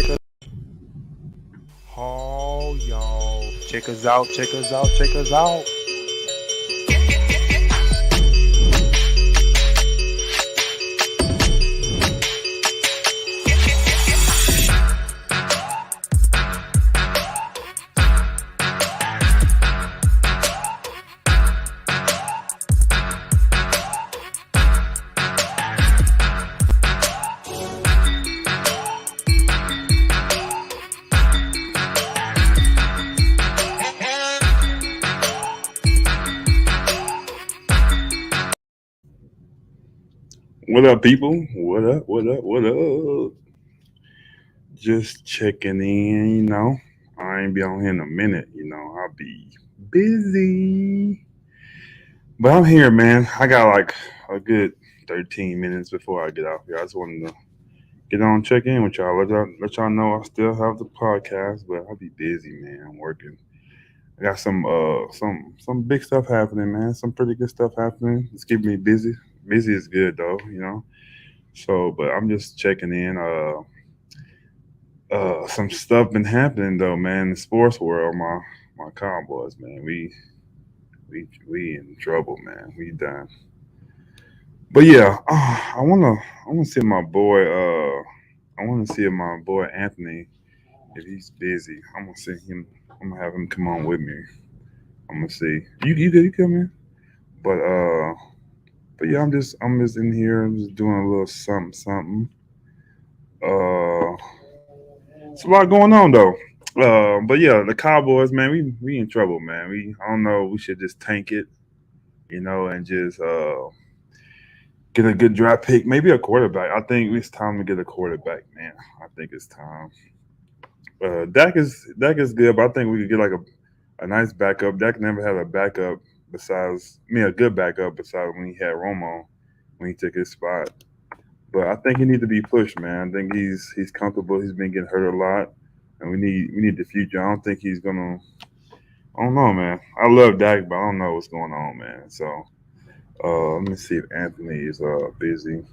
check us. Oh, y'all. Check us out, check us out, check us out. What up, people? What up? What up? What up? Just checking in, I ain't be on here in a minute, I'll be busy. But I'm here, man. I got like a good 13 minutes before I get off here. I just wanted to get on, check in with y'all. Let y'all know I still have the podcast, but I'll be busy, man. I'm working. I got some big stuff happening, man. Some pretty good stuff happening. It's keeping me busy. Busy is good though. So, but I'm just checking in. Some stuff been happening though, man. In the sports world, my Cowboys, man, we in trouble, man. We done. But yeah, I wanna see my boy. I wanna see my boy Anthony if he's busy. I'm gonna see him. I'm gonna have him come on with me. I'm gonna see. You come in? But yeah, I'm just in here. I'm just doing a little something something. Uh, it's a lot going on though. But yeah, the Cowboys, man, we in trouble, man. I don't know. We should just tank it, and just get a good draft pick, maybe a quarterback. I think it's time to get a quarterback, man. I think it's time. Dak is good, but I think we could get like a nice backup. Dak never had a backup besides me, a good backup besides when he had Romo when he took his spot. But I think he needs to be pushed, man. I think he's comfortable. He's been getting hurt a lot, and we need the future. I don't think he's gonna. I don't know, man. I love Dak, but I don't know what's going on, man. So let me see if Anthony is busy.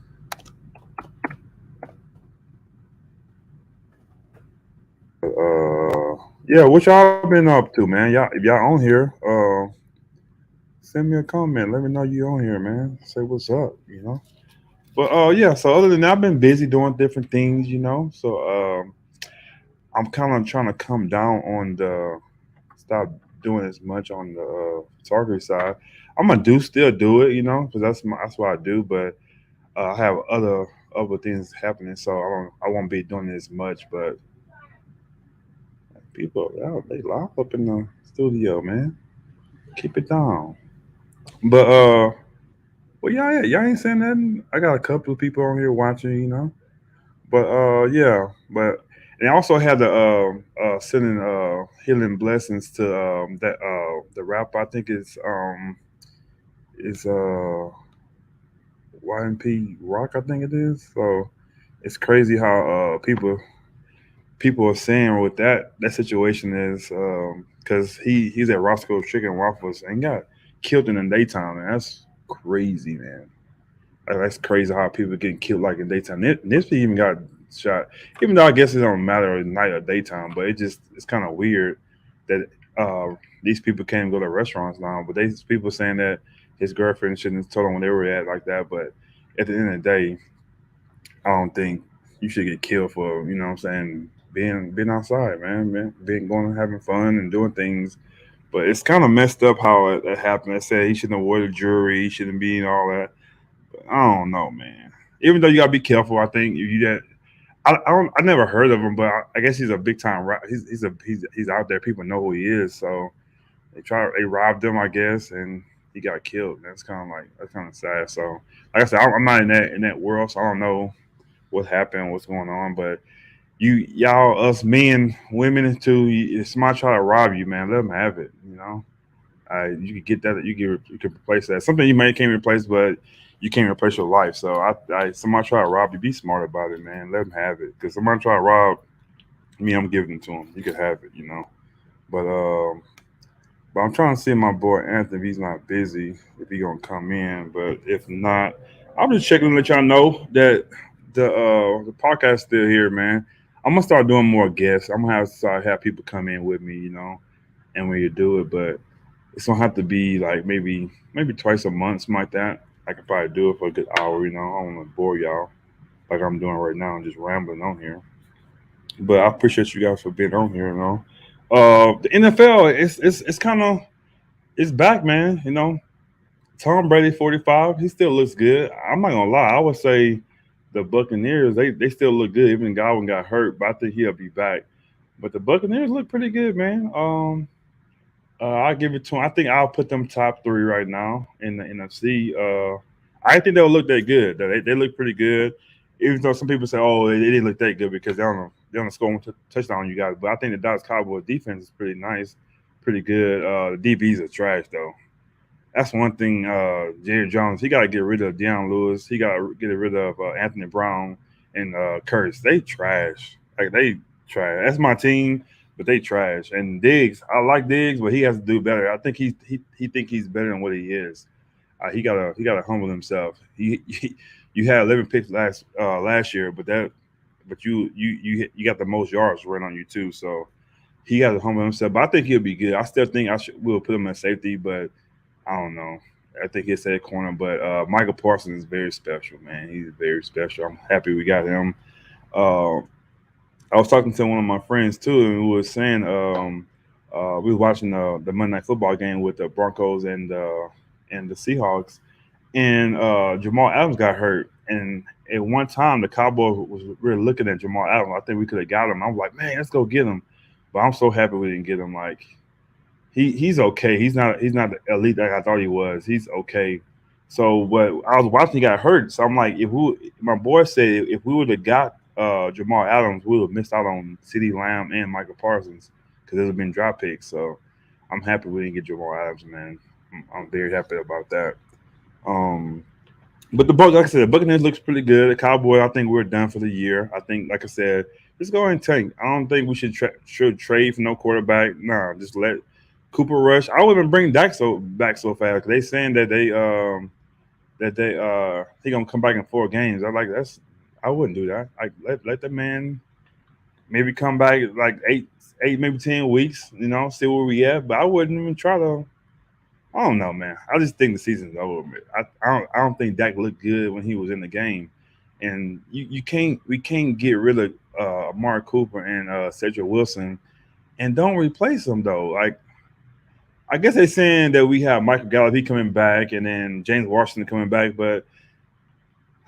Yeah, what y'all been up to, man? Y'all, if y'all on here, send me a comment. Let me know you on here, man. Say what's up. But yeah. So other than that, I've been busy doing different things. So I'm kind of trying to come down on the stop doing as much on the photography side. I'm gonna still do it, because that's what I do. But I have other things happening, so I won't be doing it as much. But people, they lock up in the studio, man. Keep it down. But well, yeah, y'all ain't saying nothing. I got a couple of people on here watching. But yeah, but and I also had the sending healing blessings to that the rapper. I think is YMP Rock. I think it is. So it's crazy how people are saying what that situation is because he's at Roscoe's Chicken Waffles and got killed in the daytime, and that's crazy, man. Like, that's crazy how people getting killed like in daytime. This even got shot, even though I guess it don't matter at night or daytime, but it's kind of weird that these people can't go to restaurants now. But these people saying that his girlfriend shouldn't have told him when they were at like that. But at the end of the day, I don't think you should get killed for what I'm saying being outside, man, being going and having fun and doing things. But it's kind of messed up how it happened. I said he shouldn't avoid the jury, he shouldn't be and all that. But I don't know, man. Even though you gotta be careful, I think if you that I never heard of him, but I guess he's a big time. He's out there. People know who he is, so they robbed him, I guess, and he got killed. That's kind of sad. So like I said, I'm not in that world, so I don't know what happened, what's going on. But y'all, us men, women too. If somebody try to rob you, man, let them have it. You could get that. You can replace that. Something you may can't replace, but you can't replace your life. So somebody try to rob you, be smart about it, man. Let them have it. Because somebody try to rob me, I'm giving it to them. You can have it. But I'm trying to see my boy Anthony if he's not busy, if he gonna come in. But if not, I'm just checking to let y'all know that the podcast still here, man. I'm gonna start doing more guests. I'm gonna have to start have people come in with me, and when you do it, but it's gonna have to be like maybe twice a month, something like that. I can probably do it for a good hour. I don't want to bore y'all like I'm doing right now and just rambling on here. But I appreciate you guys for being on here. The NFL it's kind of it's back, man. Tom Brady 45, he still looks good. I'm not gonna lie, I would say the Buccaneers they still look good. Even Godwin got hurt, but I think he'll be back. But the Buccaneers look pretty good, man. I'll give it to them. I think I'll put them top three right now in the NFC. I think they'll look that good. They look pretty good, even though some people say, "Oh, they didn't look that good because they don't score one touchdown on you guys." But I think the Dallas Cowboys defense is pretty nice, pretty good. The DBs are trash though. That's one thing. Jerry Jones, he got to get rid of Deion Lewis. He got to get rid of Anthony Brown and Curtis. They trash. Like they trash. That's my team, but they trash. And Diggs, I like Diggs, but he has to do better. I think he think he's better than what he is. He gotta humble himself. You had 11 picks last year, but you got the most yards right on you too. So he got to humble himself. But I think he'll be good. I still think we'll put him at safety, but I don't know. I think he'll say corner, but Michael Parsons is very special, man. He's very special. I'm happy we got him. Uh, I was talking to one of my friends too, and we was saying we was watching the Monday Night Football game with the Broncos and the Seahawks, and Jamal Adams got hurt, and at one time the Cowboys was really looking at Jamal Adams. I think we could have got him. I was like, man, let's go get him, but I'm so happy we didn't get him. Like he's okay. He's not the elite that I thought he was. He's okay. So but I was watching, he got hurt. So I'm like, if we, my boy said, if we would have got Jamal Adams, we would have missed out on CeeDee Lamb and Michael Parsons because those have been drop picks. So I'm happy we didn't get Jamal Adams, man. I'm very happy about that. Um, but like I said, the Buccaneers looks pretty good. The Cowboys, I think we're done for the year. I think, like I said, just go ahead and tank. I don't think we should trade for no quarterback. Nah, just let Cooper Rush. I wouldn't even bring Dak back so fast. They saying that they he gonna come back in 4 games. I wouldn't do that. Like let the man maybe come back like eight maybe 10 weeks. See where we at. But I wouldn't even try to. I don't know, man. I just think the season's over. Man. I don't think Dak looked good when he was in the game, and we can't get rid of Mark Cooper and Cedric Wilson and don't replace them though. Like I guess they're saying that we have Michael Gallup he coming back and then James Washington coming back, but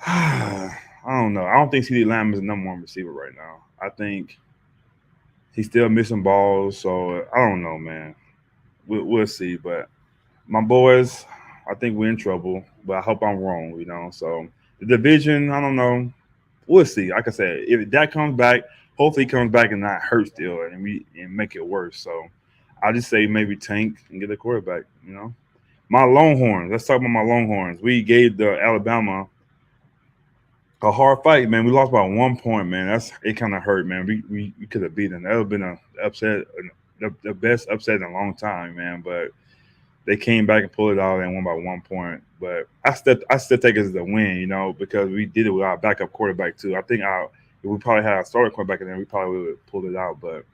I don't know. I don't think CD Lamb is the number one receiver right now. I think he's still missing balls, so I don't know, man. We'll see, but my boys, I think we're in trouble, but I hope I'm wrong. So the division, I don't know. We'll see. Like I said, if that comes back, hopefully he comes back and not hurt still and make it worse. So I'll just say maybe tank and get a quarterback. My Longhorns. Let's talk about my Longhorns. We gave the Alabama a hard fight, man. We lost by 1 point, man. It kind of hurt, man. We could have beaten. That would have been a upset, the best upset in a long time, man. But they came back and pulled it out and won by 1 point. But I still take it as a win, because we did it with our backup quarterback too. I think if we probably had our starter quarterback in there, we probably would have pulled it out. But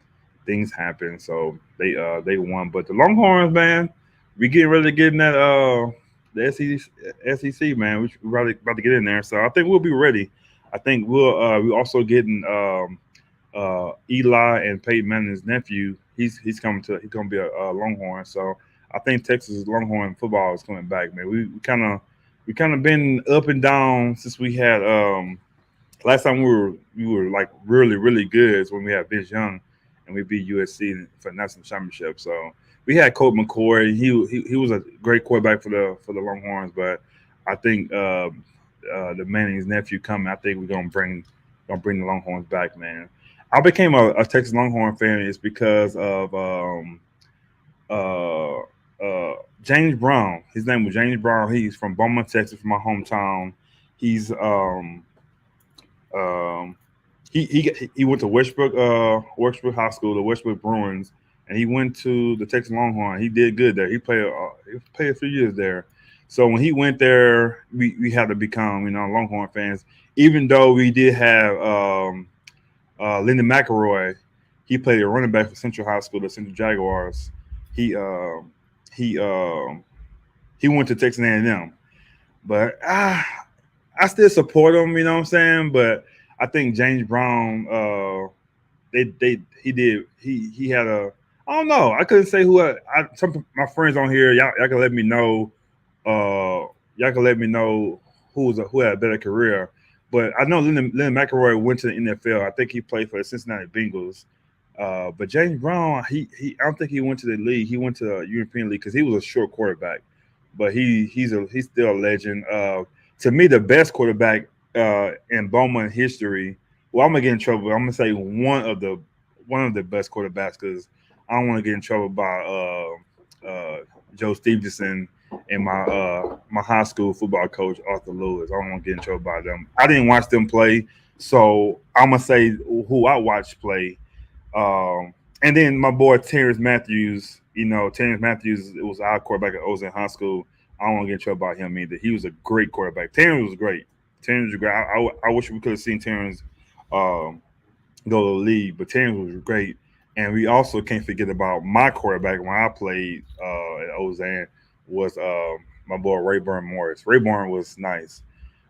things happen, so they won. But the Longhorns, man, we getting ready to get in that the SEC, man. We're about to get in there, so I think we'll be ready. I think we also getting Eli and Peyton Manning's nephew. He's gonna be a Longhorn. So I think Texas Longhorn football is coming back, man. We kind of been up and down since we had last time we were like really really good is when we had Vince Young and we beat USC for the national championship. So we had Colt McCoy. He was a great quarterback for the Longhorns, but I think the Manning's nephew coming. I think we're gonna bring the Longhorns back, man. I became a Texas Longhorn fan is because of uh, James Brown. His name was James Brown. He's from Beaumont, Texas, from my hometown. He's um, he went to Westbrook High School, the Westbrook Bruins, and he went to the Texas Longhorn. He did good there. He played a few years there. So when he went there, we had to become Longhorn fans. Even though we did have Lyndon McElroy, he played a running back for Central High School, the Central Jaguars. He he he went to Texas A&M, but I still support him. You know what I'm saying? But I think James Brown, he did he had a I don't know. I couldn't say who. Some of my friends on here, y'all can let me know. Y'all can let me know who had a better career. But I know Lyndon McElroy went to the NFL. I think he played for the Cincinnati Bengals. But James Brown, I don't think he went to the league. He went to the European League because he was a short quarterback. But he's still a legend. To me, the best quarterback in Bowman history. Well, I'm gonna get in trouble. I'm gonna say one of the best quarterbacks because I don't want to get in trouble by Joe Stevenson and my high school football coach Arthur Lewis. I don't want to get in trouble by them. I didn't watch them play, so I'm gonna say who I watched play. And then my boy Terrence Matthews. Terrence Matthews was our quarterback at Ozan High School. I don't want to get in trouble about him either. He was a great quarterback. Terrence was great. Terrence was great. I wish we could have seen Terrence um, go to the league, but Terrence was great. And we also can't forget about my quarterback when I played at Ozan was my boy Rayburn Morris. Rayburn was nice.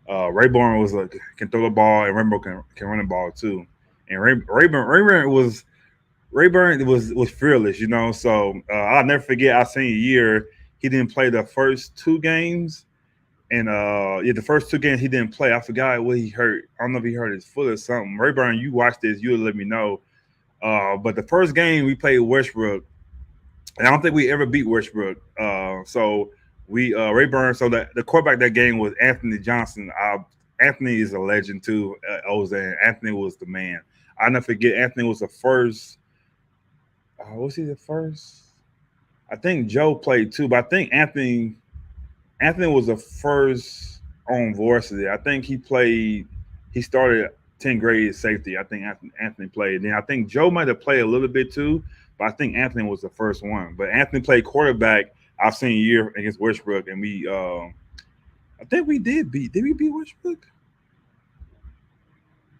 Rayburn was can throw the ball, and Rainbow can run the ball too. And Rayburn was fearless, So I'll never forget our senior year. He didn't play the first two games, and the first two games he didn't play. I forgot what he hurt. I don't know if he hurt his foot or something. Rayburn, you watch this, you'll let me know. But the first game we played Westbrook, and I don't think we ever beat Westbrook. So we Rayburn. So the quarterback that game was Anthony Johnson. Anthony is a legend too. Ozan. Anthony was the man. I never forget. Anthony was the first. Was he the first? I think Joe played too, but I think Anthony was the first on varsity. I think he played. He started 10th grade safety. I think Anthony played. Then I think Joe might have played a little bit too, but I think Anthony was the first one. But Anthony played quarterback our senior year against Westbrook, and I think we did beat. Did we beat Westbrook?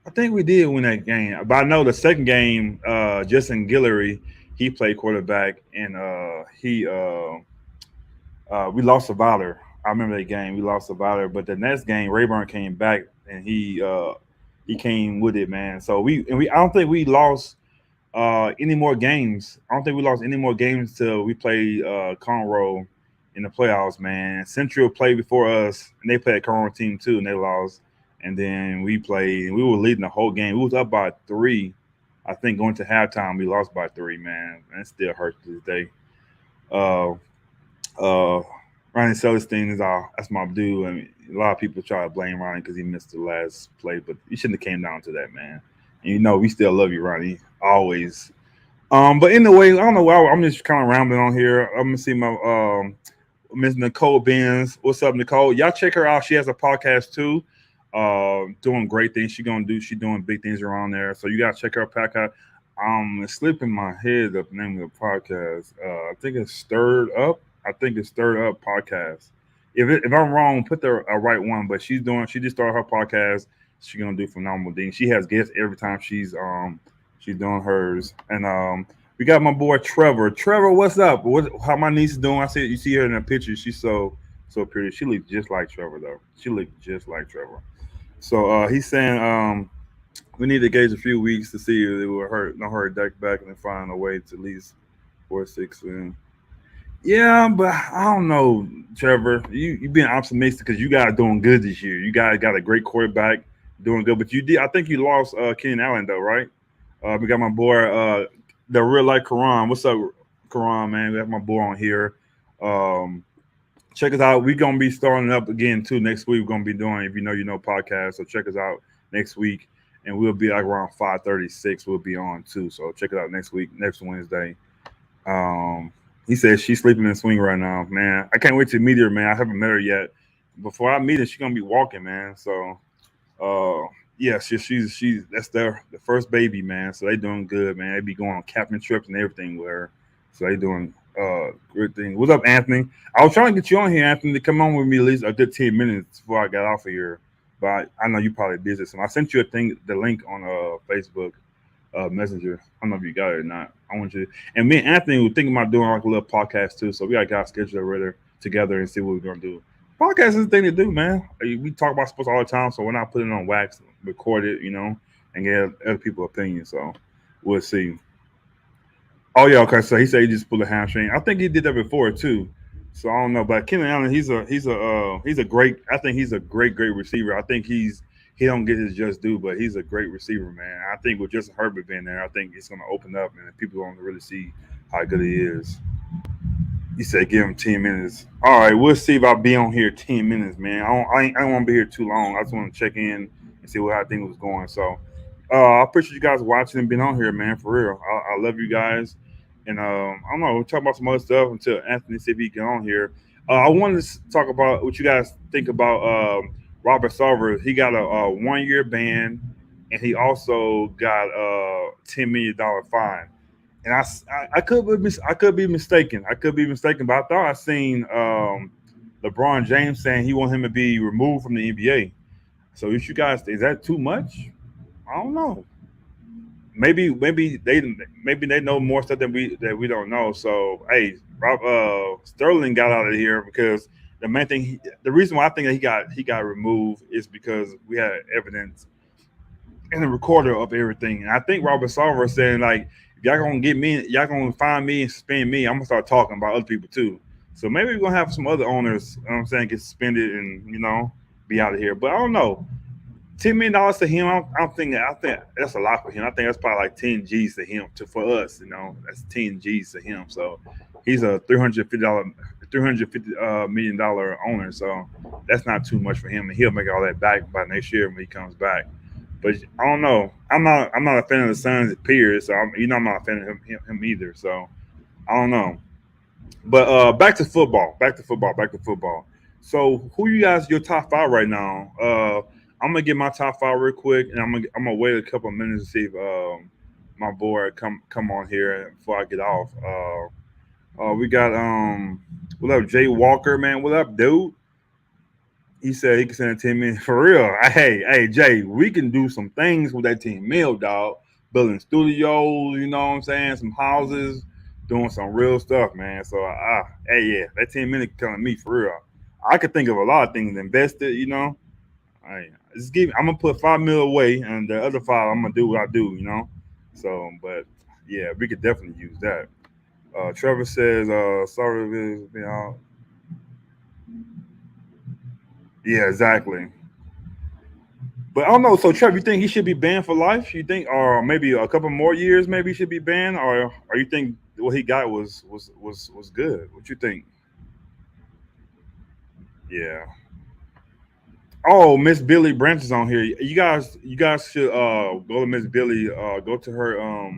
I think we did win that game. But I know the second game, Justin Guillory, he played quarterback, and we lost to Valor. I remember that game. We lost to Valor, but the next game, Rayburn came back, and he came with it, man. So I don't think we lost any more games. I don't think we lost any more games till we played Conroe in the playoffs, man. Central played before us, and they played a Conroe team too, and they lost. And then we played, and we were leading the whole game. We was up by 3. I think going to halftime, we lost by 3, man. And it still hurts to this day. Uh, Ronnie Celestine that's my dude. I mean, a lot of people try to blame Ronnie because he missed the last play, but he shouldn't have came down to that, man. And we still love you, Ronnie, always. But anyway, I don't know why I'm just kind of rambling on here. I'm gonna see my Miss Nicole Benz. What's up, Nicole? Y'all check her out. She has a podcast too. Doing great things. She's doing big things around there. So you gotta check her podcast. It's slipping my head the name of the podcast. I think it's Stirred Up. I think it's Stirred Up Podcast. If I'm wrong, put the right one. But she just started her podcast. She's gonna do phenomenal things. She has guests every time she's doing hers. And we got my boy Trevor. Trevor, what's up? How my niece is doing? You see her in the picture. She's so pretty. She looks just like Trevor though. She looks just like Trevor. So he's saying we need to gauge a few weeks to see if it will hurt. No hurry, deck back and then find a way to at least 4-6 win. Yeah, but I don't know, Trevor. You being optimistic because you guys doing good this year. You guys got a great quarterback doing good, but you did. I think you lost Keenan Allen though, right? We got my boy, the real life Karan. What's up, Karan? Man, we have my boy on here. Check us out. We're gonna be starting up again too next week. We're gonna be doing if you know podcast. So check us out next week, and we'll be like around 5:36. We'll be on too. So check it out next week, next Wednesday. He says she's sleeping in the swing right now, man. I can't wait to meet her, man. I haven't met her yet. Before I meet her, she's gonna be walking, man. So, yeah, she's that's the first baby, man. So they doing good, man. They be going on camping trips and everything with her. So they doing good thing. What's up, Anthony? I was trying to get you on here, Anthony, to come on with me at least a good 10 minutes before I got off of here. But I know you probably busy. So I sent you the link on Facebook. Messenger. I don't know if you got it or not. I want you. And me and Anthony were thinking about doing like a little podcast too. So we got guys scheduled already together and see what we're gonna do. Podcast is the thing to do, man. We talk about sports all the time, so we're not putting it on wax, record it, and get other people's opinions. So we'll see. Oh yeah, okay. So he said he just pulled a hamstring. I think he did that before too. So I don't know, but Keenan Allen, he's a great. I think he's a great receiver. I think he don't get his just due, but he's a great receiver, man. I think with Justin Herbert being there, I think it's going to open up, and people going to really see how good he is. You said give him 10 minutes. All right, we'll see if I'll be on here 10 minutes, man. I don't want to be here too long. I just want to check in and see how things was going. So, I appreciate you guys watching and being on here, man. For real, I love you guys. And I don't know, we'll talk about some other stuff until Anthony see if he get on here. I wanted to talk about what you guys think about Robert Sarver. He got a 1 year ban, and he also got a $10 million fine. And I could I could be mistaken. I could be mistaken, but I thought I seen LeBron James saying he want him to be removed from the NBA. So, you guys, is that too much? I don't know. Maybe they know more stuff than we don't know. So, hey, Sterling got out of here because the reason why I think that he got removed is because we had evidence and a recorder of everything. And I think Robert Sarver is saying like, if y'all gonna get me, y'all gonna find me and suspend me, I'm gonna start talking about other people too. So maybe we're gonna have some other owners, you know what I'm saying, get suspended and be out of here. But I don't know. $10 million to him, I think that's a lot for him. I think that's probably like 10 G's to him. For us, that's 10 G's to him. So he's a $350 million owner. So that's not too much for him, and he'll make all that back by next year when he comes back. But I don't know. I'm not a fan of the Suns' peers, so I'm not a fan of him either. So I don't know. But back to football. Back to football. Back to football. So who you guys your top five right now? I'm gonna get my top five real quick, and I'm gonna wait a couple of minutes to see if my boy come on here before I get off. We got what up, Jay Walker, man? What up, dude? He said he can send a 10 minutes for real. Hey, Jay, we can do some things with that 10 mil, dog. Building studios, you know what I'm saying? Some houses, doing some real stuff, man. So, hey, yeah, that 10 minutes coming to me for real. I could think of a lot of things invested, I just give. I'm gonna put 5 mil away, and the other five, I'm gonna do what I do. So, but yeah, we could definitely use that. Trevor says, sorry, yeah, exactly. But I don't know. So, Trevor, you think he should be banned for life? You think, or maybe a couple more years, maybe he should be banned, or you think what he got was good? What you think? Yeah. Oh, Miss Billy Branch is on here. You guys should go to Miss Billy. Go to her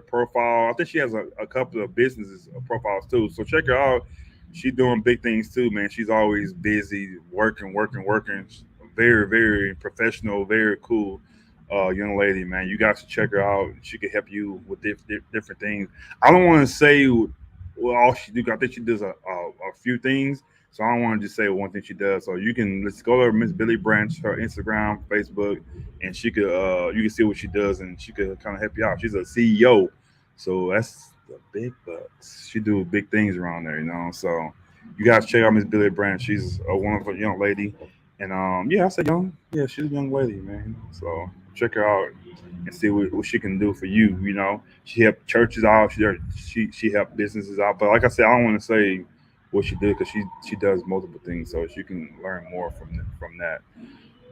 profile. I think she has a couple of businesses profiles too. So check her out. She's doing big things too, man. She's always busy, working. Very professional, very cool young lady, man. You guys should check her out. She could help you with different things. I don't want to say well all she do. I think she does a few things, so I don't want to just say one thing she does. So let's go to Miss Billy Branch, her Instagram, Facebook, and you can see what she does, and she could kind of help you out. She's a CEO, so that's the big bucks. She do big things around there. So you guys check out Miss Billy Branch. She's a wonderful young lady, and yeah, I say young. Yeah, she's a young lady, man. So check her out and see what she can do for you. She helped churches out. She helped businesses out. But like I said, I don't want to say what she did because she does multiple things, so she can learn more from that.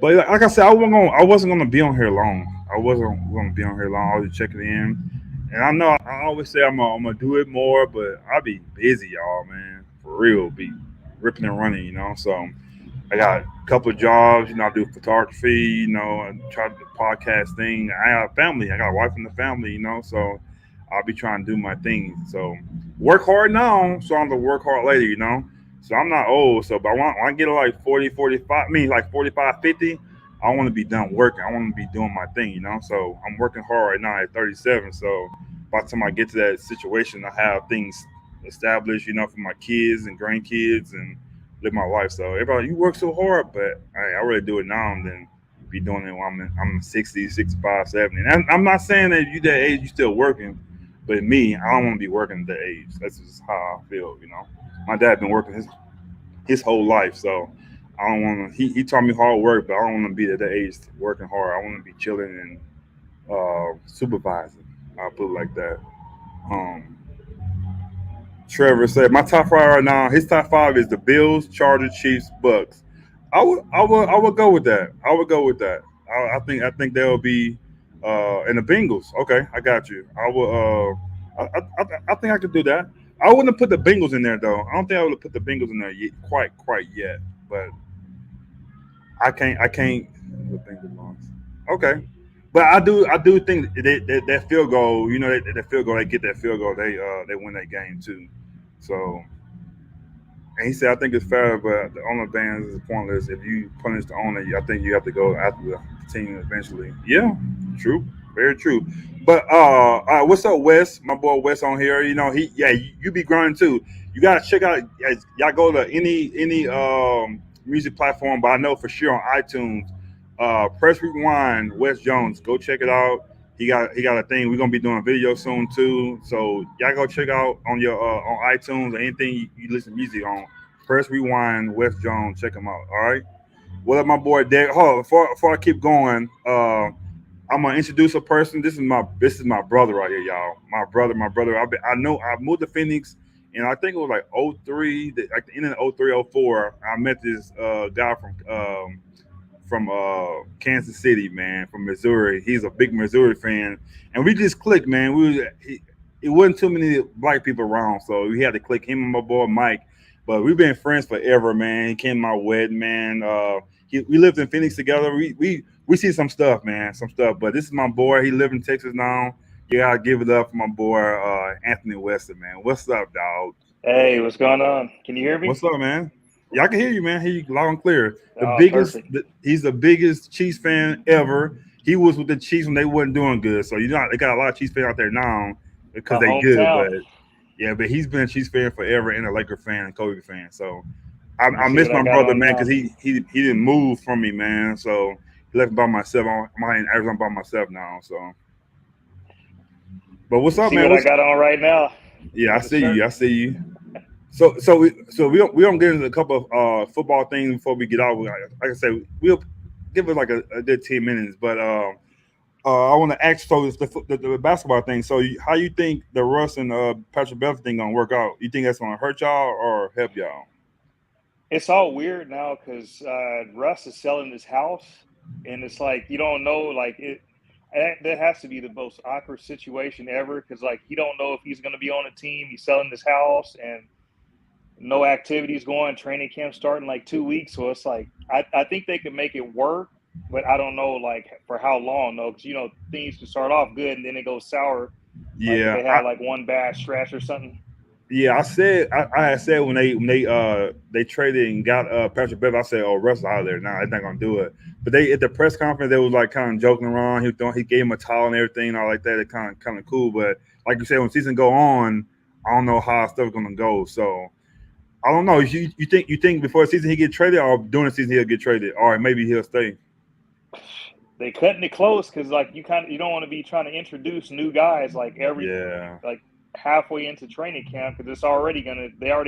But like I said, I wasn't gonna be on here long. I wasn't gonna be on here long. I was just checking in, and I know I always say I'm gonna do it more, but I'll be busy, y'all, man, for real. Be ripping and running. So I got a couple of jobs. I do photography. I try the podcast thing. I have a family. I got a wife and a family. So I'll be trying to do my thing. So work hard now. So I'm the work hard later. So I'm not old. So, but when I get to like 40, 45, I mean like 45, 50, I want to be done working. I want to be doing my thing. So I'm working hard right now at 37. So by the time I get to that situation, I have things established, for my kids and grandkids and live my life. So everybody, you work so hard, but I really do it now and then. be doing it when I'm 60, 65, 70. And I'm not saying that you that age you still working, but me, I don't want to be working at that age. That's just how I feel, you know. My dad been working his whole life, so I don't want to. He taught me hard work, but I don't want to be at that age working hard. I want to be chilling and supervising. I'll put it like that. Um, Trevor said my top five right now. His top five is the Bills, Chargers, Chiefs, Bucks. I would go with that. I would go with that. I think they'll be and the Bengals. Okay, I got you. I will. I think I could do that. I wouldn't have put the Bengals in there though. I don't think I would have put the Bengals in there yet, quite yet. But I can't. The Bengals lost. Okay, but I do think that field goal. You know that field goal. They get that field goal. They win that game too. So and he said, I think it's fair, but the owner bans is pointless. If you punish the owner, I think you have to go after the team eventually. Yeah, true. Very true. But what's up, Wes? My boy Wes on here. You know, you be grinding too. You gotta check out y'all go to any music platform, but I know for sure on iTunes, Press Rewind, Wes Jones. Go check it out. He got a thing. We're gonna be doing a video soon too. So y'all go check out on your on iTunes or anything you listen to music on. Press Rewind, Wes Jones. Check him out. All right. What up, my boy Derek? Oh, before I keep going, I'm gonna introduce a person. This is my brother right here, y'all. My brother. I know I moved to Phoenix, and I think it was like '03, like the end of '03, '04. I met this guy from Kansas City, man, from Missouri. He's a big Missouri fan, and we just clicked, man. It wasn't too many black people around, so we had to click him and my boy Mike. But we've been friends forever, man. He came to my wedding, man. We lived in Phoenix together. We see some stuff, man, some stuff. But this is my boy. He live in Texas now. You gotta give it up for my boy Anthony Weston, man. What's up, dog? Hey, what's going on? Can you hear me? What's up, man? Yeah, I can hear you, man. Hear you loud and clear. Oh, perfect. He's the biggest Chiefs fan ever. He was with the Chiefs when they wasn't doing good. So you know they got a lot of Chiefs fans out there now because My they good. hometown. But yeah, but he's been a Chiefs fan forever and a Laker fan and Kobe fan. So I, Let me I see miss what I my got brother, on man, now. because he didn't move from me, man. So he left me by myself. I'm in Arizona by myself now. So, but Let what's me up, see man? what I got on right now. Yeah, I Got the see you. shirt. I see you. So we don't get into a couple of football things before we get out. Like I said, we'll give it like a good 10 minutes. But I want to ask so it's the basketball thing. So how you think the Russ and Patrick Beverly thing gonna work out? You think that's gonna hurt y'all or help y'all? It's all weird now because Russ is selling his house, and it's like you don't know. Like that has to be the most awkward situation ever because like you don't know if he's going to be on a team. He's selling his house, and no activities going. Training camp starting like 2 weeks, so it's like I think they could make it work, but I don't know like for how long though, because things can start off good and then it goes sour, like if Yeah, they have like one bad stretch or something. yeah. I had said when they traded and got Patrick Beverly, I said, oh, Russ out there now. They're not gonna do it. But they at the press conference they was like kind of joking around. He gave him a towel and everything and all like that. It kind of cool. But like you said, when season go on, I don't know how stuff gonna go. So I don't know. You think before the season he get traded, or during the season he'll get traded, or maybe he'll stay. They cutting it close because like you don't want to be trying to introduce new guys like Yeah, like halfway into training camp because they already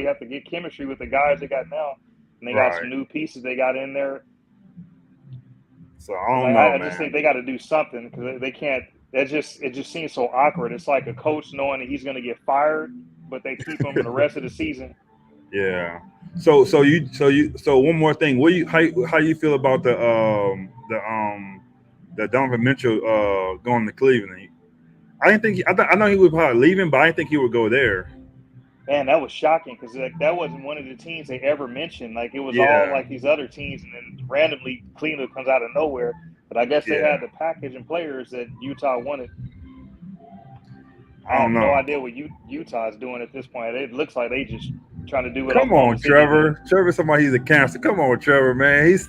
have to get chemistry with the guys they got now, and they got some right. new pieces they got in there. So I don't Like know, I just think man. they got to do something because they can't. It just seems so awkward. It's like a coach knowing that he's going to get fired, but they keep him the rest of the season. Yeah. So one more thing. How you feel about the Donovan Mitchell going to Cleveland? I didn't think I know he would probably leaving, but I didn't think he would go there. Man, that was shocking because like, that wasn't one of the teams they ever mentioned. Like it was all Yeah, like these other teams, and then randomly Cleveland comes out of nowhere. But I guess they yeah. had the package and players that Utah wanted. I I don't have no know. idea what Utah is doing at this point. It looks like they just trying to do what Come Oklahoma on, City did. Trevor. Trevor, somebody he's a cancer. Come on, Trevor, man. He's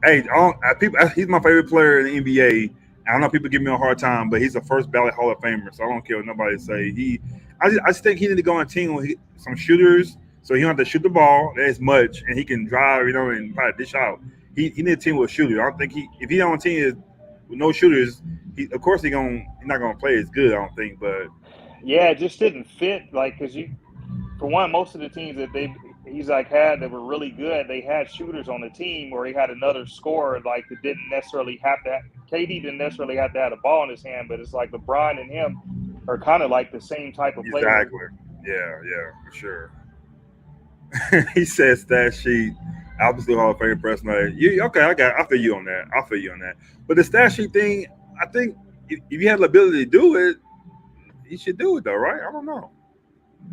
my favorite player in the NBA. I know people give me a hard time, but he's a first ballot Hall of Famer, so I don't care what nobody say. I just think he need to go on a team with some shooters, so he don't have to shoot the ball as much, and he can drive, and probably dish out. he need a team with shooters. I don't think if he on a team with no shooters, of course he's not gonna play as good. I don't think, but Yeah, it just didn't fit. Like, because for one, most of the teams that he's like had that were really good, they had shooters on the team, or he had another scorer like that didn't necessarily have to. KD didn't necessarily have to have a ball in his hand, but it's like LeBron and him are kind of like the same type of player. exactly, yeah, for sure. He said stat sheet, absolute Hall of Fame person. Okay? I feel you on that. I feel you on that. But the stat sheet thing, I think if you have the ability to do it, you should do it though, right? I don't know.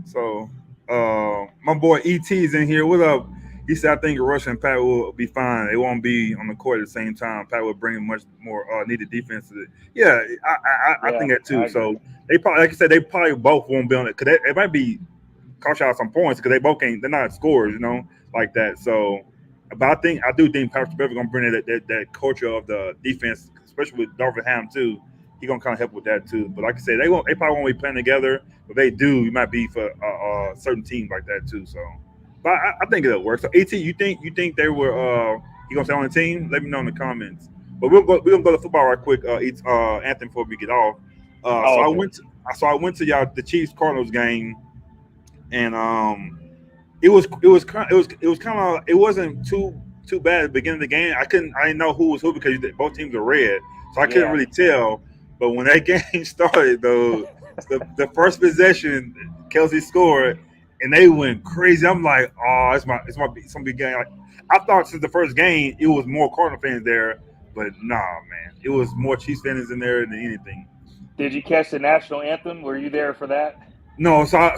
So, my boy ET's in here. What up? He said, I think Rush and Pat will be fine. They won't be on the court at the same time. Pat will bring much more needed defense to it. Yeah, I Yeah, think that I too. agree. So they probably, like I said, they probably both won't be on it because it might be cost y'all some points because they both can't. They're not scorers, like that. So, but I do think Patrick Beverly gonna bring that culture of the defense, especially with Darvin Ham too. He gonna kind of help with that too. But like I said, they probably won't be playing together. But they do. You might be for certain teams like that too. So, but I think it'll work. So, At, you think they were you gonna stay on the team? Let me know in the comments. But we're gonna go to football right quick. Anthony, before we get off. So Oh, I okay. went to y'all the Chiefs Cardinals game, and it wasn't too bad at the beginning of the game. I didn't know who was who because both teams are red, so I couldn't Yeah. really tell. But when that game started, though, the first possession, Kelsey scored, and they went crazy. I'm like, oh, it's my big game. Like, I thought since the first game it was more Cardinal fans there, but nah, man, it was more Chiefs fans in there than anything. Did you catch the national anthem? Were you there for that? No, I had I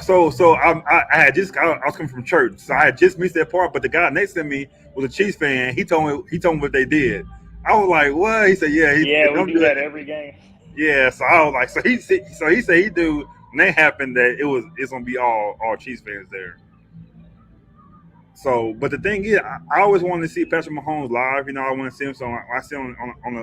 was coming from church, so I had just missed that part. But the guy next to me was a Chiefs fan. He told me what they did. I was like, what? He said, yeah, Yeah, we don't do do that. that every game. Yeah, so I was like, he said he do when that happened that it's gonna be all Chiefs fans there. So, but the thing is, I always wanted to see Patrick Mahomes live. I want to see him. So I see him on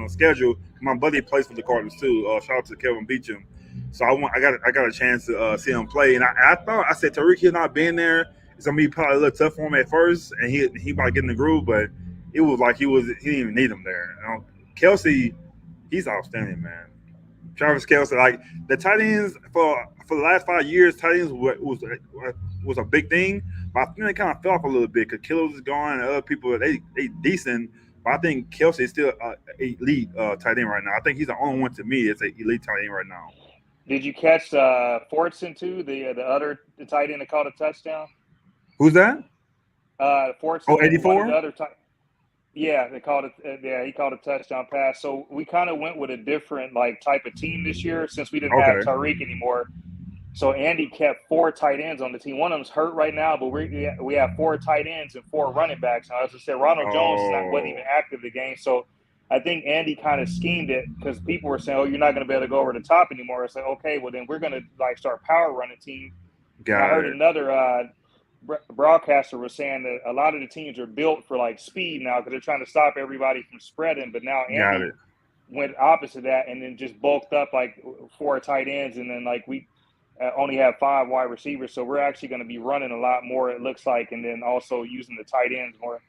the schedule. My buddy plays for the Cardinals too. Shout out to Kevin Beecham. So I got a chance to see him play, and I said Tariq Hill not being there, it's gonna be probably a little tough for him at first, and he might get in the groove, but it was like he didn't even need him there. Kelsey, he's outstanding, man. Travis Kelce, like the tight ends for the last 5 years, tight ends was a big thing. But I think they kind of fell off a little bit because Kittles is gone and other people they decent. But I think Kelsey is still elite tight end right now. I think he's the only one to me that's an elite tight end right now. Did you catch Fortson too? The tight end that caught a touchdown. Who's that? Oh, Fortson, one of 84? the other tight. Yeah, they called it. Yeah, he called a touchdown pass. So we kind of went with a different like type of team this year since we didn't have Okay. Tyreek anymore. So Andy kept 4 tight ends on the team. One of them's hurt right now, but we have 4 tight ends and 4 running backs. Now, as I said, Ronald Jones wasn't Oh, even active the game. So I think Andy kind of schemed it because people were saying, "Oh, you're not going to be able to go over the top anymore." It's like, okay, well then we're going to like start power running team. And I got heard it. another broadcaster was saying that a lot of the teams are built for like speed now because they're trying to stop everybody from spreading. But now Got Andy it. went opposite that and then just bulked up like 4 tight ends, and then like we only have 5 wide receivers, so we're actually going to be running a lot more, it looks like, and then also using the tight ends more.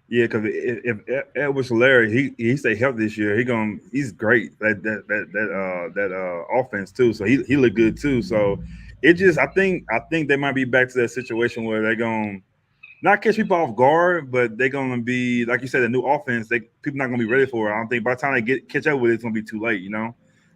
Yeah, because if Edwards Larry he stay healthy this year, he's great that offense too. So he looked good too. So I think they might be back to that situation where they're going to not catch people off guard, but they're gonna be like you said, a new offense. People not gonna be ready for it. I don't think by the time they catch up with it, it's gonna be too late.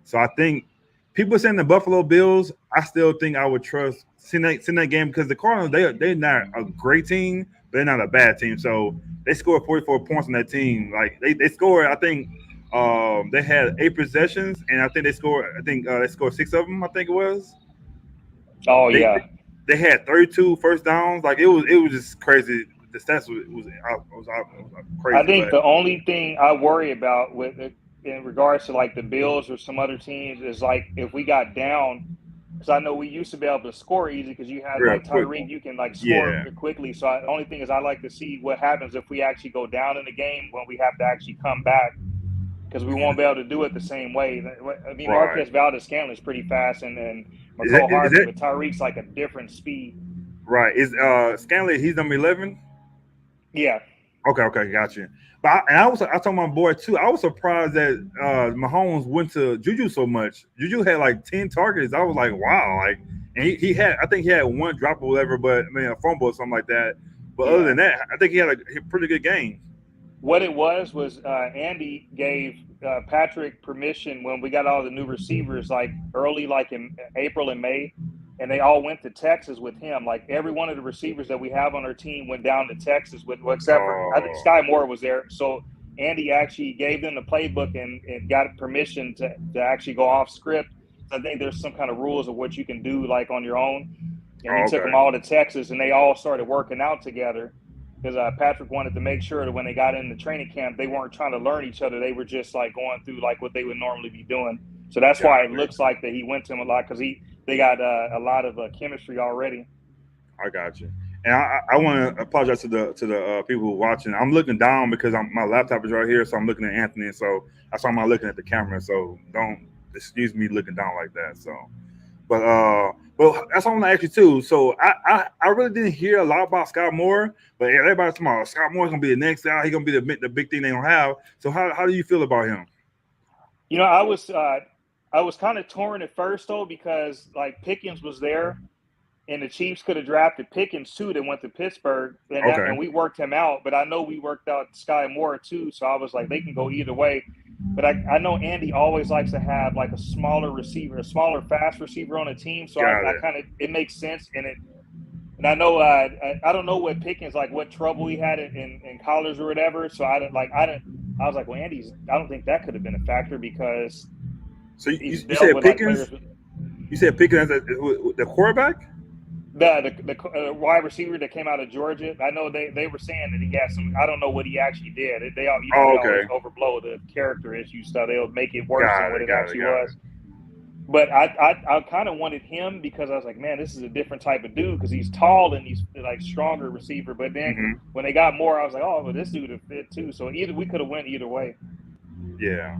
So I think people saying the Buffalo Bills, I still think I would trust seeing that game because the Cardinals they're not a great team, but they're not a bad team. So they scored 44 points on that team. Like they scored, I think they had 8 possessions, and I think they scored 6 of them. I think it was Oh they yeah, they had 32 first downs. Like it was just crazy. The stats was I crazy, think but the only thing I worry about with it, in regards to like the Bills or some other teams, is like if we got down, because I know we used to be able to score easy because you had real like quick. Tyreek, you can like score Yeah, quickly. So the only thing is I like to see what happens if we actually go down in the game when we have to actually come back, because we won't be able to do it the same way. I mean, right. Marquez Valdez-Scantling is pretty fast, and Is it McCole is Hardman, it but Tyreek's like a different speed. right? Is Scanley? He's number 11. Yeah, Okay, got you. But I told my boy too. I was surprised that Mahomes went to Juju so much. Juju had like 10 targets. I was like, wow, like, and he had, I think he had one drop or whatever, but I mean a fumble or something like that. But other Yeah. than that, I think he had a pretty good game. What it was Andy gave Patrick permission when we got all the new receivers, like early, like in April and May, and they all went to Texas with him. Like every one of the receivers that we have on our team went down to Texas with, well, except for I think Oh, Sky Moore was there. So Andy actually gave them the playbook and got permission to actually go off script. I think there's some kind of rules of what you can do like on your own. And he took them okay, all to Texas, and they all started working out together because Patrick wanted to make sure that when they got in the training camp, they weren't trying to learn each other. They were just like going through like what they would normally be doing. So that's why got it it. looks like that he went to him a lot because they got a lot of chemistry already. I got you. And I want to apologize to the people who are watching. I'm looking down because my laptop is right here, so I'm looking at Anthony. So that's why I'm not looking at the camera. So don't excuse me looking down like that. So, but that's what I want to ask you too. So I really didn't hear a lot about Scott Moore, but everybody's talking about Scott Moore's gonna be the next guy. He's gonna be the big thing they gonna have. So how do you feel about him? You know, I was kind of torn at first though because like Pickens was there, and the Chiefs could have drafted Pickens too that went to Pittsburgh, and Okay, we worked him out. But I know we worked out Sky Moore too, so I was like they can go either way. But I know Andy always likes to have like a smaller receiver, a smaller fast receiver on a team. So got I it. kind of it makes sense and I know I don't know what Pickens like what trouble he had in college or whatever. So I was like, well, I don't think that could have been a factor because So he's you dealt said with like Pickens? players with You said Pickens as the quarterback? the wide receiver that came out of Georgia. I know they were saying that he had some. I don't know what he actually did. They all Oh, they always okay. overblow the character issue stuff. They'll make it worse than Got what it. it Got it. actually Got was. it. But I kind of wanted him because I was like, man, this is a different type of dude because he's tall and he's like stronger receiver. But then Hmm. when they got more, I was like, oh, well, this dude would fit too. So either we could have went either way. Yeah.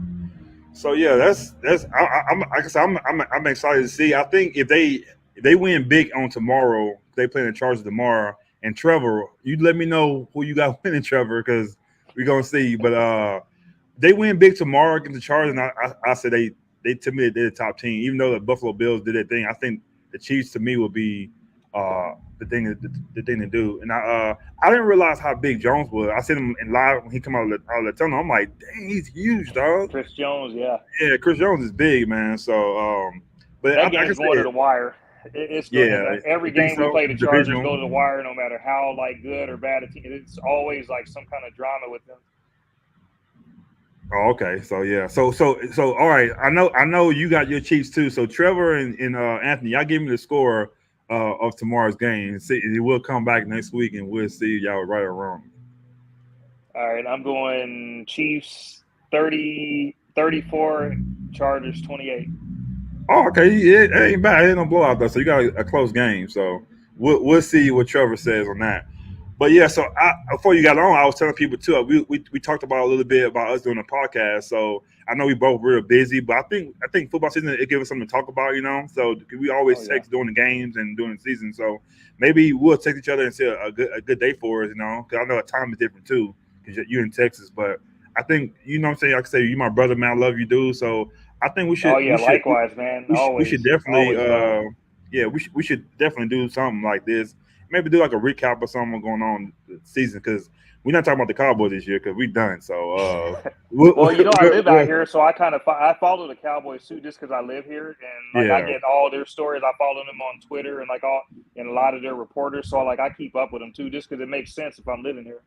So yeah, that's I'm like I said, I'm excited to see. I think if they win big on tomorrow, they play in the Chargers tomorrow. And Trevor, you let me know who you got winning, Trevor, because we're gonna see. But they win big tomorrow against the Chargers, and I said they to me they're the top team. Even though the Buffalo Bills did their thing, I think the Chiefs to me will be the thing to do. And I didn't realize how big Jones was. I seen him in live when he come out of the tunnel. I'm like, dang, he's huge, dog. Chris Jones, yeah, Yeah, Chris Jones is big, man. So, but that I can game's say going to it. the wire. It's going and Yeah, every you think game we so? play the Chargers Divisional. go to the wire no matter how like good or bad a team. It's always like some kind of drama with them. Oh, okay. So yeah. So all right. I know you got your Chiefs too. So Trevor and Anthony, y'all give me the score of tomorrow's game. See, he will come back next week, and we'll see if y'all were right or wrong. All right, I'm going Chiefs 30-34, Chargers 28. Oh, okay. It ain't bad. It ain't no blowout though. So you got a close game. So we'll see what Trevor says on that. But yeah, so before you got on, I was telling people too. We talked about a little bit about us doing a podcast. So I know we both real busy, but I think football season it gives us something to talk about. So we Oh always yeah. text during the games and during the season. So maybe we'll text each other and say a good day for us. Because I know the time is different too. Because you're in Texas, but I think what I'm saying. Like I say, you my brother, man. I love you, dude. So I think we Oh should yeah, we should likewise, man. we should Always, definitely always love. yeah we should definitely do something like this. Maybe do like a recap of something going on this season because we're not talking about the Cowboys this year because we done. So Well, you know, I live out we'll, here, so I follow the Cowboys too, just because I live here, and like I yeah. get all their stories. I follow them on Twitter and and a lot of their reporters. So like I keep up with them too, just because it makes sense if I'm living here.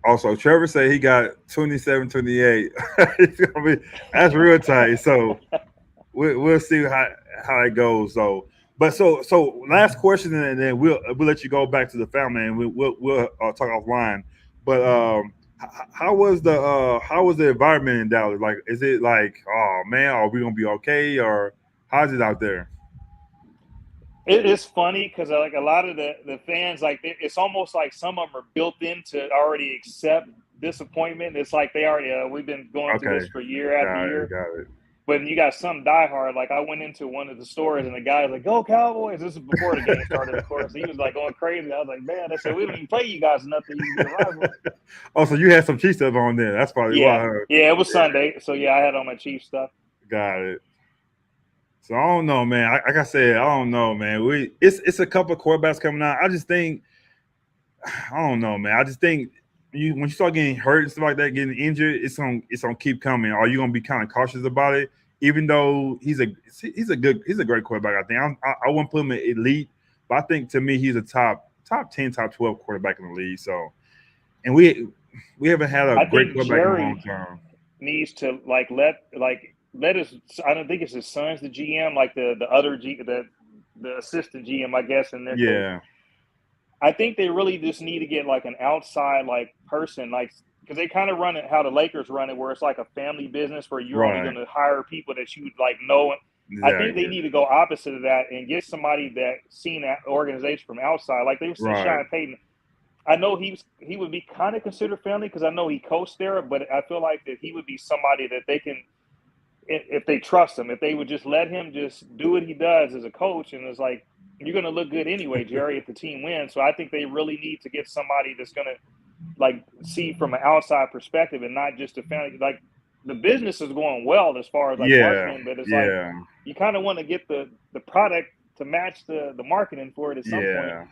Also, Trevor said he got 27-28. It's gonna be that's real tight. So we'll see how it goes. So, but so last question, and then we'll let you go back to the family, and we'll talk offline. But how was the environment in Dallas? Like, is it like, oh man, are we gonna be okay, or how's it out there? It's funny because like a lot of the fans, like it's almost like some of them are built in to already accept disappointment. It's like they already we've been going through Okay, this for year after got it, year. got it. But you got some diehard. Like I went into one of the stores and the guy was like, "Go Cowboys!" This is before the game started, of course. He was like going crazy. I was like, "Man," I said, "We don't even play you guys nothing. You can be a rival." Oh, so you had some cheap stuff on there. That's probably why. Yeah, it was Sunday, so yeah, I had on my Chiefs stuff. Got it. So I don't know, man. Like I said, I don't know, man. It's a couple of quarterbacks coming out. I just think I don't know, man. I just think when you start getting hurt and stuff like that, getting injured, it's gonna keep coming. Are you gonna be kind of cautious about it? Even though he's a great quarterback, I think I wouldn't put him in elite, but I think to me he's a top 10, top 12 quarterback in the league. So, and we haven't had a great quarterback in a long time. Needs to let his. I don't think it's his son's the GM, like the other the assistant GM, I guess. In their case. I think they really just need to get like an outside like person, like because they kind of run it how the Lakers run it, where it's like a family business where you're only going to hire people that you like know. Exactly. I think they need to go opposite of that and get somebody that seen that organization from outside, like they were saying Sean Payton. I know he would be kind of considered family because I know he coached there, but I feel like that he would be somebody that they can, if they trust him, if they would just let him just do what he does as a coach, and it's like, you're going to look good anyway, Jerry, if the team wins. So I think they really need to get somebody that's going to like see from an outside perspective and not just a family. Like the business is going well as far as like marketing, but it's like you kind of want to get the product to match the marketing for it at some point.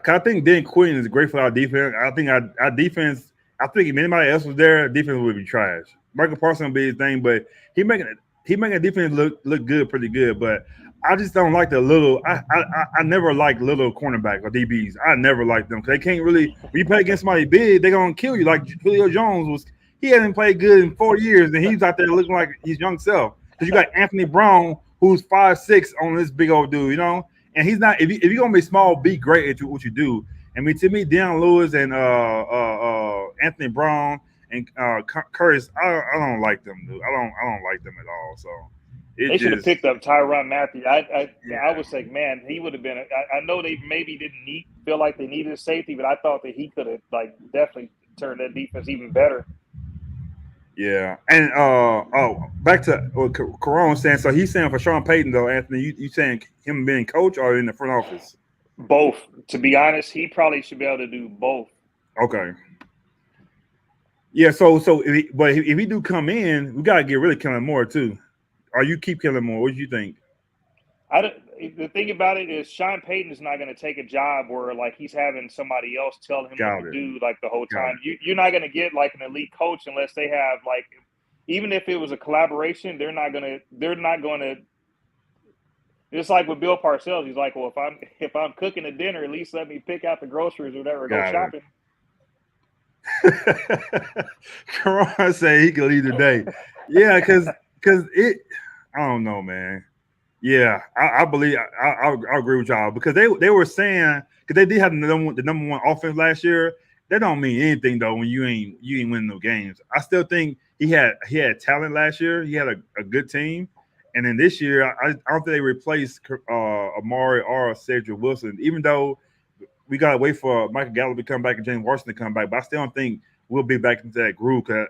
I think Dan Quinn is great for our defense. I think our defense. I think if anybody else was there, defense would be trash. Michael Parsons would be his thing, but he making a defense look good, pretty good, but. I just don't like the little. I never like little cornerback or DBs. I never like them because they can't really. When you play against somebody big, they're gonna kill you. Like Julio Jones he hasn't played good in 4 years, and he's out there looking like his young self. Because you got Anthony Brown, who's 5'6" on this big old dude, you know. And he's not. If you're gonna be small, be great at what you do. I mean, to me, Deion Lewis and Anthony Brown and Curtis, I don't like them, dude. I don't like them at all. So. They should have picked up Tyrann Mathieu. I was like, man, he would have been. I know they maybe didn't feel like they needed a safety, but I thought that he could have like definitely turned that defense even better. Yeah, and back to what Caron was saying. So he's saying for Sean Payton though, Anthony, you saying him being coach or in the front office? Both. To be honest, he probably should be able to do both. Okay. Yeah. So if he do come in, we gotta get rid of Kellen Moore too. Or you keep Kellen Moore? What do you think? The thing about it is Sean Payton is not going to take a job where like he's having somebody else tell him what to do like the whole time. You're not going to get like an elite coach unless they have like, even if it was a collaboration, they're not going to. It's like with Bill Parcells. He's like, well, if I'm cooking a dinner, at least let me pick out the groceries or whatever, go shopping. Karan say he could lead the day. Yeah, because it. I don't know, man. Yeah, I believe I agree with y'all because they were saying because they did have the number one offense last year. That don't mean anything though when you ain't winning no games. I still think he had talent last year. He had a good team, and then this year I don't think they replaced Amari or Cedric Wilson. Even though we gotta wait for Michael Gallup to come back and James Washington to come back, but I still don't think we'll be back into that groove. Cause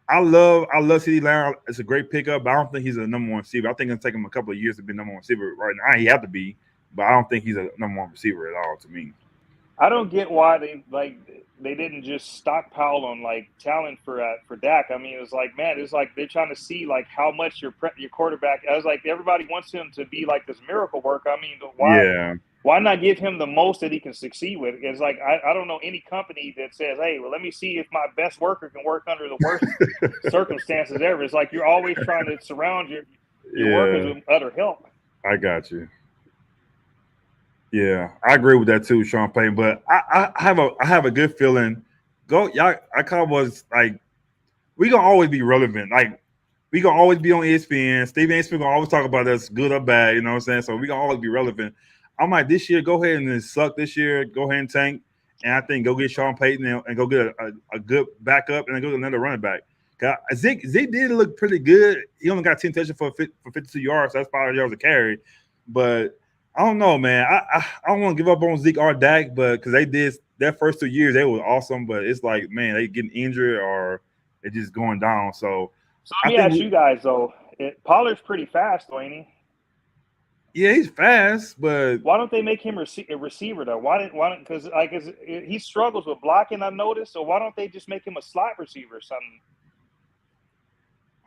I love CeeDee Lamb. It's a great pickup, but I don't think he's a number one receiver. I think it'll take him a couple of years to be number one receiver. Right now, he have to be, but I don't think he's a number one receiver at all to me. I don't get why they didn't just stockpile on like talent for Dak. I mean, it was like, man, it's like they're trying to see like how much your quarterback. I was like, everybody wants him to be like this miracle worker. I mean, why not give him the most that he can succeed with? It's like I don't know any company that says, hey, well, let me see if my best worker can work under the worst circumstances ever. It's like you're always trying to surround your workers with other help. I got you. Yeah, I agree with that too, Sean Payton. But I have a good feeling. Y'all, our Cowboys, like, we gonna always be relevant. Like, we gonna always be on ESPN. Steve A. Smith gonna always talk about us, good or bad. You know what I'm saying? So we gonna always be relevant. I'm like, this year, go ahead and suck this year. Go ahead and tank, and I think go get Sean Payton and go get a good backup and then go get another running back. Zeke did look pretty good. He only got 10 touches for 52 yards. So that's 5 yards a carry, but. I don't know, man. I don't want to give up on Zeke or Dak, but because they did their first 2 years, they were awesome. But it's like, man, they getting injured or they're just going down. So let me ask you guys though: Pollard's pretty fast, though, ain't he? Yeah, he's fast, but Why don't they make him a receiver though? Why don't? Because like he struggles with blocking, I noticed. So why don't they just make him a slot receiver or something?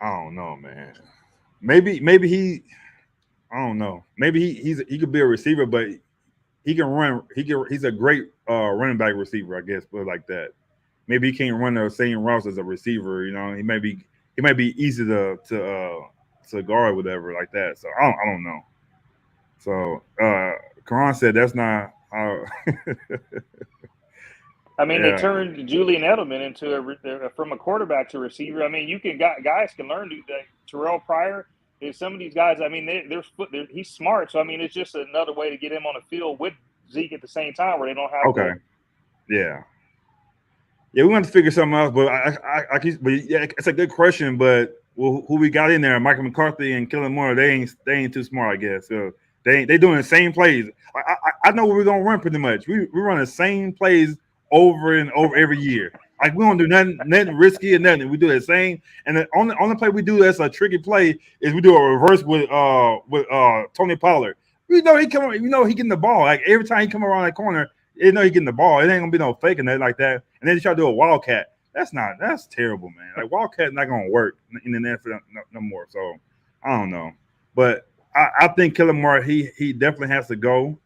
I don't know, man. Maybe he. I don't know. Maybe he could be a receiver, but he can run. He's a great running back receiver, I guess, put it like that. Maybe he can't run the same routes as a receiver. You know, he might be easy to guard, whatever, like that. So I don't know. So Karan said that's not how. I mean, they Yeah. turned Julian Edelman into from a quarterback to receiver. I mean, you can guys can learn to like Terrell Pryor. Some of these guys, I mean, he's smart. So I mean, it's just another way to get him on the field with Zeke at the same time, where they don't have Okay. to. Yeah. Yeah, we want to figure something else, but but yeah, it's a good question. But who we got in there? Michael McCarthy and Kellen Moore. They ain't too smart, I guess. So they doing the same plays. I know what we're gonna run pretty much. We run the same plays over and over every year. Like we don't do nothing risky or nothing. We do the same. And the only play we do that's a tricky play is we do a reverse with Tony Pollard. We know he getting the ball. Like every time he come around that corner, you know he getting the ball. It ain't gonna be no faking that like that. And then they try to do a wildcat. That's terrible, man. Like wildcat not gonna work in the NFL no more. So I don't know. But I think Kellen Moore, he definitely has to go.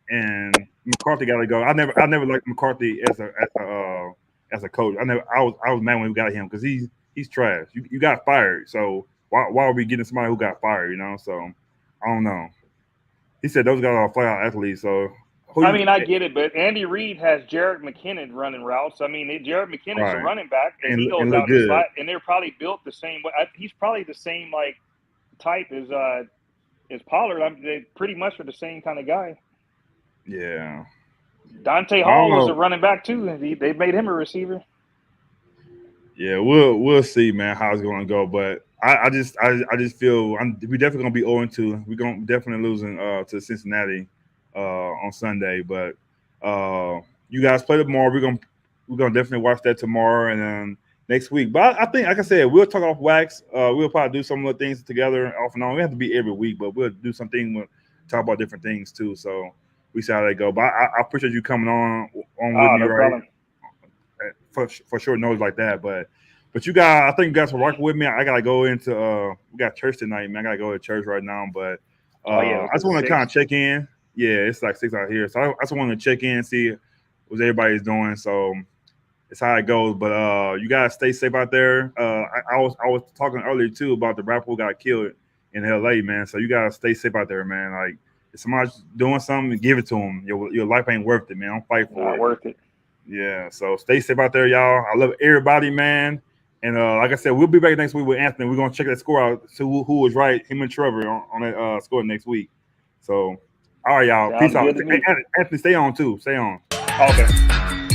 And McCarthy got to go. I never liked McCarthy as a coach. I was mad when we got him because he's trash. You got fired. So why are we getting somebody who got fired? You know. So I don't know. He said those guys are flat out athletes. So I mean, I get it, but Andy Reid has Jarrett McKinnon running routes. I mean, Jarrett McKinnon's a right running back, and he goes and out look the good. slot, and they're probably built the same way. He's probably the same like type as Pollard. They pretty much are the same kind of guy. Yeah. Dante Hall was a running back too, and they made him a receiver. Yeah, we'll see, man, how it's going to go. But I just feel we definitely gonna be 0-2. We're gonna definitely losing to Cincinnati on Sunday. But you guys play tomorrow. We're gonna definitely watch that tomorrow and then next week. But I think, like I said, we'll talk off wax. We'll probably do some of the things together off and on. We have to be every week, but we'll do something. We'll talk about different things too. So we see how they go. But I appreciate you coming on with me, no right? problem. For sure, knows like that. But you guys, I think you guys are working with me. I gotta go into we got church tonight, man. I gotta go to church right now. But I just want to kind of check in. Yeah, it's like 6 out here, so I just want to check in and see what everybody's doing. So it's how it goes. But you guys stay safe out there. I was talking earlier too about the rapper who got killed in LA, man. So you gotta stay safe out there, man. Like if somebody's doing something, give it to them. Your life ain't worth it, man. Don't fight for it. Not worth it. Yeah, so stay safe out there, y'all. I love everybody, man. And like I said, we'll be back next week with Anthony. We're gonna check that score out, see who was right, him and Trevor on that score next week. So, all right, y'all. Peace out. Anthony, stay on too. Stay on. Okay.